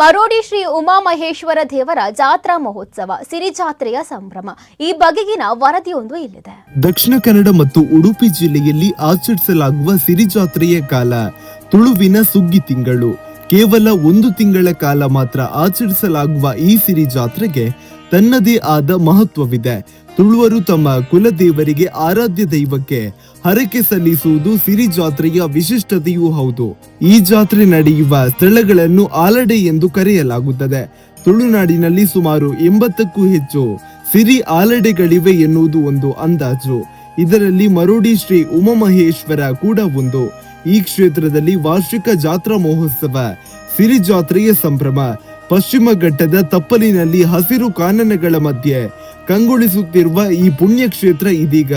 ಮರೋಡಿ ಶ್ರೀ ಉಮಾಮಹೇಶ್ವರ ದೇವರ ಜಾತ್ರಾ ಮಹೋತ್ಸವ ಸಿರಿ ಜಾತ್ರೆಯ ಸಂಭ್ರಮ. ಈ ಬಗೆಗಿನ ವರದಿಯೊಂದು ಇಲ್ಲಿದೆ. ದಕ್ಷಿಣ ಕನ್ನಡ ಮತ್ತು ಉಡುಪಿ ಜಿಲ್ಲೆಯಲ್ಲಿ ಆಚರಿಸಲಾಗುವ ಸಿರಿ ಜಾತ್ರೆಯ ಕಾಲ ತುಳುವಿನ ಸುಗ್ಗಿ ತಿಂಗಳು. ಕೇವಲ 1 ತಿಂಗಳ ಕಾಲ ಮಾತ್ರ ಆಚರಿಸಲಾಗುವ ಈ ಸಿರಿ ಜಾತ್ರೆಗೆ ತನ್ನದೇ ಆದ ಮಹತ್ವವಿದೆ. ತುಳುವರು ತಮ್ಮ ಕುಲದೇವರಿಗೆ ಆರಾಧ್ಯ ದೈವಕ್ಕೆ ಹರಕೆ ಸಲ್ಲಿಸುವುದು ಸಿರಿ ಜಾತ್ರೆಯ ವಿಶಿಷ್ಟತೆಯೂ ಹೌದು. ಈ ಜಾತ್ರೆ ನಡೆಯುವ ಸ್ಥಳಗಳನ್ನು ಆಲಡೆ ಎಂದು ಕರೆಯಲಾಗುತ್ತದೆ. ತುಳುನಾಡಿನಲ್ಲಿ ಸುಮಾರು 80ಕ್ಕೂ ಹೆಚ್ಚು ಸಿರಿ ಆಲಡೆಗಳಿವೆ ಎನ್ನುವುದು ಒಂದು ಅಂದಾಜು. ಇದರಲ್ಲಿ ಮರೋಡಿ ಶ್ರೀ ಉಮಾಮಹೇಶ್ವರ ಕೂಡ ಒಂದು. ಈ ಕ್ಷೇತ್ರದಲ್ಲಿ ವಾರ್ಷಿಕ ಜಾತ್ರಾ ಮಹೋತ್ಸವ ಸಿರಿ ಜಾತ್ರೆಯ ಸಂಭ್ರಮ. ಪಶ್ಚಿಮ ಘಟ್ಟದ ತಪ್ಪಲಿನಲ್ಲಿ ಹಸಿರು ಕಾನನಗಳ ಮಧ್ಯೆ ಕಂಗೊಳಿಸುತ್ತಿರುವ ಈ ಪುಣ್ಯಕ್ಷೇತ್ರ ಇದೀಗ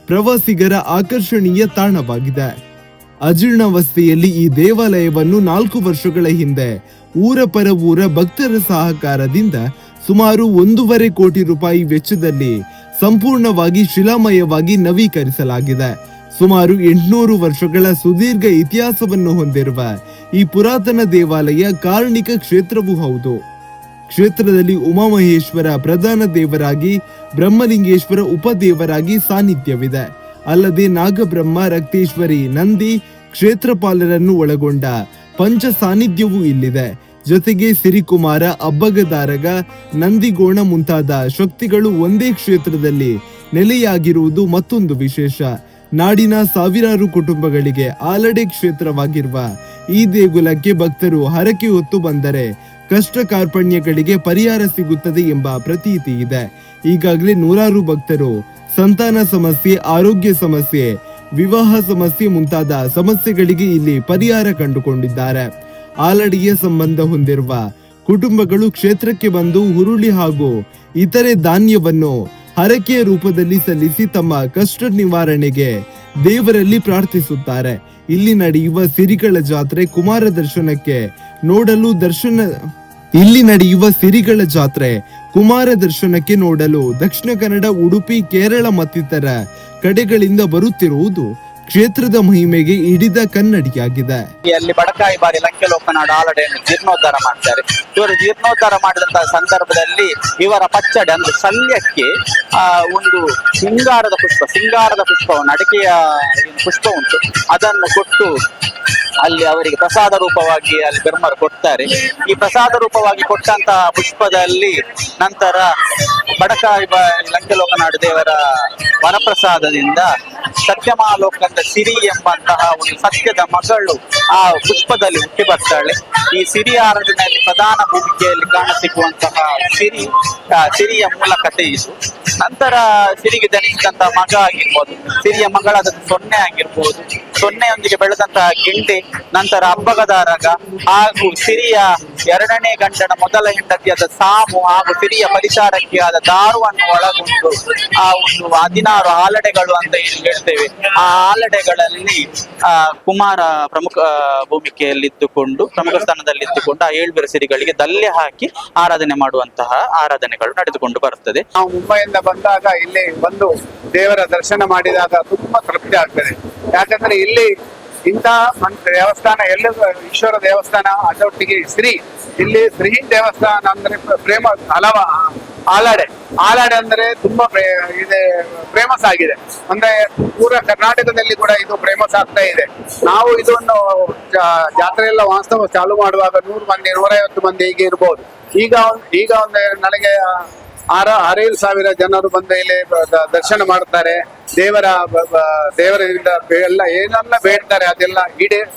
ಪ್ರವಾಸಿಗರ ಆಕರ್ಷಣೀಯ ತಾಣವಾಗಿದೆ. ಅಜೀರ್ಣಾವಸ್ಥೆಯಲ್ಲಿ ಈ ದೇವಾಲಯವನ್ನು 4 ವರ್ಷಗಳ ಹಿಂದೆ ಊರ ಪರ ಊರ ಭಕ್ತರ ಸಹಕಾರದಿಂದ ಸುಮಾರು 1.5 ಕೋಟಿ ರೂಪಾಯಿ ವೆಚ್ಚದಲ್ಲಿ ಸಂಪೂರ್ಣವಾಗಿ ಶಿಲಾಮಯವಾಗಿ ನವೀಕರಿಸಲಾಗಿದೆ. ಸುಮಾರು 800 ವರ್ಷಗಳ ಸುದೀರ್ಘ ಇತಿಹಾಸವನ್ನು ಹೊಂದಿರುವ ಈ ಪುರಾತನ ದೇವಾಲಯ ಕಾರಣಿಕ ಕ್ಷೇತ್ರವೂ ಹೌದು. ಕ್ಷೇತ್ರದಲ್ಲಿ ಉಮಾಮಹೇಶ್ವರ ಪ್ರಧಾನ ದೇವರಾಗಿ, ಬ್ರಹ್ಮಲಿಂಗೇಶ್ವರ ಉಪದೇವರಾಗಿ ಸಾನ್ನಿಧ್ಯವಿದೆ. ಅಲ್ಲದೆ ನಾಗಬ್ರಹ್ಮ, ರಕ್ತೇಶ್ವರಿ, ನಂದಿ, ಕ್ಷೇತ್ರಪಾಲರನ್ನು ಒಳಗೊಂಡ ಪಂಚ ಸಾನ್ನಿಧ್ಯವೂ ಇಲ್ಲಿದೆ. ಜೊತೆಗೆ ಸಿರಿಕುಮಾರ, ಅಬ್ಬಗದಾರಗ, ನಂದಿಗೋಣ ಮುಂತಾದ ಶಕ್ತಿಗಳು ಒಂದೇ ಕ್ಷೇತ್ರದಲ್ಲಿ ನೆಲೆಯಾಗಿರುವುದು ಮತ್ತೊಂದು ವಿಶೇಷ. ನಾಡಿನ ಸಾವಿರಾರು ಕುಟುಂಬಗಳಿಗೆ ಆಲಡೆ ಕ್ಷೇತ್ರವಾಗಿರುವ ಈ ದೇಗುಲಕ್ಕೆ ಭಕ್ತರು ಹರಕೆ ಹೊತ್ತು ಬಂದರೆ ಕಷ್ಟ ಕಾರ್ಪಣ್ಯಗಳಿಗೆ ಪರಿಹಾರ ಸಿಗುತ್ತದೆ ಎಂಬ ಪ್ರತೀತಿ ಇದೆ. ಈಗಾಗಲೇ ನೂರಾರು ಭಕ್ತರು ಸಂತಾನ ಸಮಸ್ಯೆ, ಆರೋಗ್ಯ ಸಮಸ್ಯೆ, ವಿವಾಹ ಸಮಸ್ಯೆ ಮುಂತಾದ ಸಮಸ್ಯೆಗಳಿಗೆ ಇಲ್ಲಿ ಪರಿಹಾರ ಕಂಡುಕೊಂಡಿದ್ದಾರೆ. ಆಲಡಿಯ ಸಂಬಂಧ ಹೊಂದಿರುವ ಕುಟುಂಬಗಳು ಕ್ಷೇತ್ರಕ್ಕೆ ಬಂದು ಹುರುಳಿ ಹಾಗೂ ಇತರೆ ಧಾನ್ಯವನ್ನು ಹರಕೆಯ ರೂಪದಲ್ಲಿ ಸಲ್ಲಿಸಿ ತಮ್ಮ ಕಷ್ಟ ನಿವಾರಣೆಗೆ ದೇವರಲ್ಲಿ ಪ್ರಾರ್ಥಿಸುತ್ತಾರೆ. ಇಲ್ಲಿ ನಡೆಯುವ ಸಿರಿಗಳ ಜಾತ್ರೆ ಕುಮಾರ ದರ್ಶನಕ್ಕೆ ನೋಡಲು ದಕ್ಷಿಣ ಕನ್ನಡ, ಉಡುಪಿ, ಕೇರಳ ಮತ್ತಿತರ ಕಡೆಗಳಿಂದ ಬರುತ್ತಿರುವುದು ಕ್ಷೇತ್ರದ ಮಹಿಮೆಗೆ ಹಿಡಿದ ಕನ್ನಡಿಯಾಗಿದೆ. ಅಲ್ಲಿ ಬಡಕಾಯಿ ಬಾರಿ ಲಂಕೆಲೋಕನಾಡು ಆಲಡೆಯನ್ನು ಜೀರ್ಣೋದ್ಧಾರ ಮಾಡ್ತಾರೆ. ಇವರು ಜೀರ್ಣೋದ್ಧಾರ ಮಾಡಿದಂತಹ ಸಂದರ್ಭದಲ್ಲಿ ಇವರ ಪಚ್ಚಡೆ ಅಂದ್ರೆ ಶಲ್ಯಕ್ಕೆ ಒಂದು ಸಿಂಗಾರದ ಪುಷ್ಪವನ್ನು, ಅಡಿಕೆಯ ಪುಷ್ಪ ಉಂಟು, ಅದನ್ನು ಕೊಟ್ಟು ಅಲ್ಲಿ ಅವರಿಗೆ ಪ್ರಸಾದ ರೂಪವಾಗಿ ಅಲ್ಲಿ ಧರ್ಮರು ಕೊಡ್ತಾರೆ. ಈ ಪ್ರಸಾದ ರೂಪವಾಗಿ ಕೊಟ್ಟಂತಹ ಪುಷ್ಪದಲ್ಲಿ ನಂತರ ಬಡಕಾಯಿ ಲಂಕೆಲೋಕನಾಡು ದೇವರ ವರಪ್ರಸಾದದಿಂದ ಸತ್ಯಮಾಲೋಕಂದ ಸಿರಿ ಎಂಬಂತಹ ಒಂದು ಸತ್ಯದ ಮಗಳು ಆ ಪುಷ್ಪದಲ್ಲಿ ಹುಟ್ಟಿ ಬರ್ತಾಳೆ. ಈ ಸಿರಿ ಆರಾಧನೆಯಲ್ಲಿ ಪ್ರಧಾನ ಭೂಮಿಕೆಯಲ್ಲಿ ಕಾಣಸಿಗುವಂತಹ ಸಿರಿಯ ಮೂಲಕತೆ ಇದು. ನಂತರ ಸಿರಿಗೆ ಜನಿಸಿದಂತಹ ಮಗ ಆಗಿರ್ಬೋದು, ಸಿರಿಯ ಮಗಳಾದ ಸೊನ್ನೆ ಆಗಿರ್ಬೋದು, ಸೊನ್ನೆಯೊಂದಿಗೆ ಬೆಳೆದಂತಹ ಗಿಂಡೆ, ನಂತರ ಅಬ್ಬಗದಾರಗ ಹಾಗೂ ಸಿರಿಯ 2ನೇ ಗಂಡನ ಮೊದಲ ಹೆಂಡತಿಯಾದ ಸಾಮು ಹಾಗೂ ಸಿರಿಯ ಪರಿಚಾರಕ್ಕೆ ಆದ ದಾರುವನ್ನು ಒಳಗೊಂಡು ಆ ಒಂದು 16 ಆಲಡೆಗಳು ಅಂತ ಏನು ಹೇಳ್ತೇವೆ. ಆ ಆಲಡೆಗಳಲ್ಲಿ ಕುಮಾರ ಪ್ರಮುಖ ಭೂಮಿಕೆಯಲ್ಲಿದ್ದುಕೊಂಡು, ಪ್ರಮುಖ ಸ್ಥಾನದಲ್ಲಿದ್ದುಕೊಂಡು ಆ 7 ಸಿರಿಗಳಿಗೆ ದಲ್ಲೆ ಹಾಕಿ ಆರಾಧನೆ ಮಾಡುವಂತಹ ಆರಾಧನೆಗಳು ನಡೆದುಕೊಂಡು ಬರುತ್ತದೆ. ನಾವು ಮುಂಬೈಯಿಂದ ಬಂದಾಗ ಇಲ್ಲಿ ಬಂದು ದೇವರ ದರ್ಶನ ಮಾಡಿದಾಗ ತುಂಬಾ ತೃಪ್ತಿ ಆಗ್ತದೆ. ಯಾಕಂದ್ರೆ ಇಲ್ಲಿ ಇಂಥ ದೇವಸ್ಥಾನ ಎಲ್ಲ ಈಶ್ವರ ದೇವಸ್ಥಾನ ಅದರೊಟ್ಟಿಗೆ ಇಲ್ಲಿ ಶ್ರೀ ದೇವಸ್ಥಾನ ಅಂದ್ರೆ ಆಲಡೆ ಅಂದ್ರೆ ತುಂಬಾ ಫೇಮಸ್ ಆಗಿದೆ. ಅಂದ್ರೆ ಪೂರ ಕರ್ನಾಟಕದಲ್ಲಿ ಕೂಡ ಇದು ಫೇಮಸ್ ಆಗ್ತಾ ಇದೆ. ನಾವು ಇದನ್ನು ಜಾತ್ರೆ ಎಲ್ಲ ವಾಸ್ತವ ಚಾಲು ಮಾಡುವಾಗ 100 ಮಂದಿ 150 ಮಂದಿ ಹೀಗೆ ಇರ್ಬೋದು. ಈಗ ಒಂದು ನನಗೆ 6,000 ಜನರು ಬಂದು ಇಲ್ಲಿ ದರ್ಶನ ಮಾಡ್ತಾರೆ. ದೇವರಿಂದ ಎಲ್ಲ ಏನೆಲ್ಲ ಬೇಡ್ತಾರೆ ಅದೆಲ್ಲ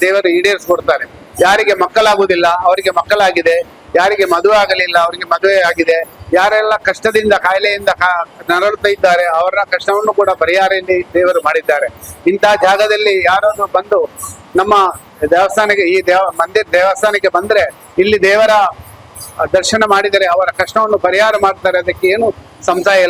ದೇವರು ಈಡೇರಿಸ್ಕೊಡ್ತಾರೆ. ಯಾರಿಗೆ ಮಕ್ಕಳಾಗುದಿಲ್ಲ ಅವರಿಗೆ ಮಕ್ಕಳಾಗಿದೆ, ಯಾರಿಗೆ ಮದುವೆ ಆಗಲಿಲ್ಲ ಅವರಿಗೆ ಮದುವೆ ಆಗಿದೆ, ಯಾರೆಲ್ಲ ಕಷ್ಟದಿಂದ ಕಾಯಿಲೆಯಿಂದ ನರಳುತ್ತಾ ಇದ್ದಾರೆ ಅವರ ಕಷ್ಟವನ್ನು ಕೂಡ ಪರಿಹಾರ ಇಲ್ಲಿ ದೇವರು ಮಾಡಿದ್ದಾರೆ. ಇಂತಹ ಜಾಗದಲ್ಲಿ ಯಾರಾದ್ರೂ ಬಂದು ನಮ್ಮ ದೇವಸ್ಥಾನಕ್ಕೆ ದೇವಸ್ಥಾನಕ್ಕೆ ಬಂದ್ರೆ ಇಲ್ಲಿ ದೇವರ ದರ್ಶನ ಮಾಡಿದರೆ ಅವರ ಕಷ್ಟವನ್ನು ಪರಿಹಾರ ಮಾಡ್ತಾರೆ. ಅದಕ್ಕೆ ಏನು ಸಂಶಯ ಇಲ್ಲ.